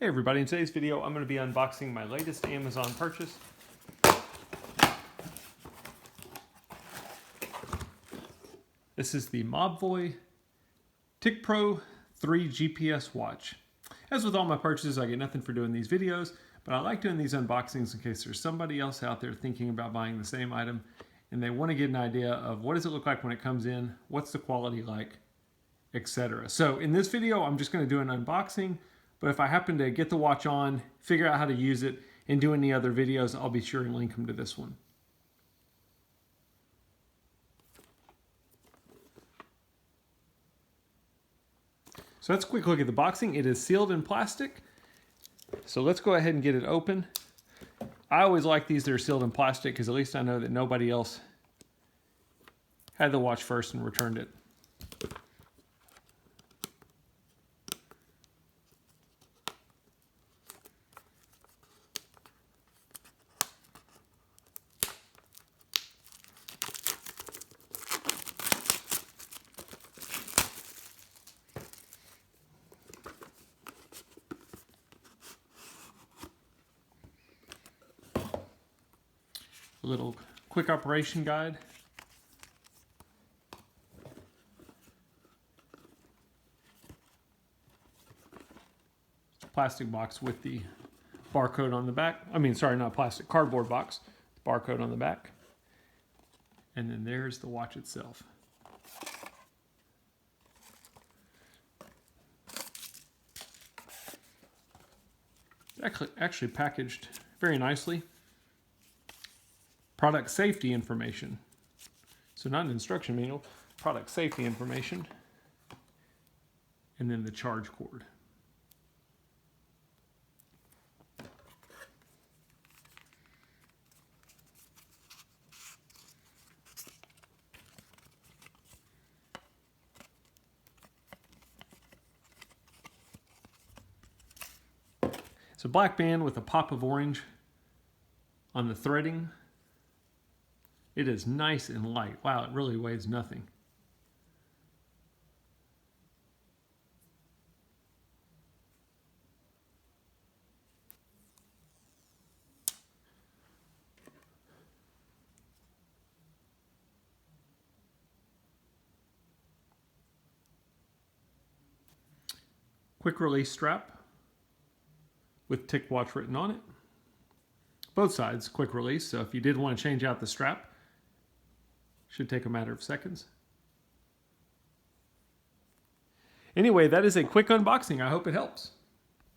Hey everybody, in today's video I'm going to be unboxing my latest Amazon purchase. This is the Mobvoi TicWatch Pro 3 GPS watch. As with all my purchases, I get nothing for doing these videos, but I like doing these unboxings in case there's somebody else out there thinking about buying the same item and they want to get an idea of what does it look like when it comes in, what's the quality like, etc. So in this video I'm just going to do an unboxing. But if I happen to get the watch on, figure out how to use it, and do any other videos, I'll be sure and link them to this one. So let's quick look at the boxing. It is sealed in plastic. So let's go ahead and get it open. I always like these that are sealed in plastic because at least I know that nobody else had the watch first and returned it. A little quick operation guide. Plastic box with the barcode on the back. I mean, sorry, not plastic, cardboard box. Barcode on the back. And then there's the watch itself. Actually packaged very nicely. Product safety information. So not an instruction manual, product safety information. And then the charge cord. It's a black band with a pop of orange on the threading. It is nice and light. Wow, it really weighs nothing. Quick release strap with TicWatch written on it. Both sides quick release, so if you did want to change out the strap, should take a matter of seconds. Anyway, that is a quick unboxing. I hope it helps.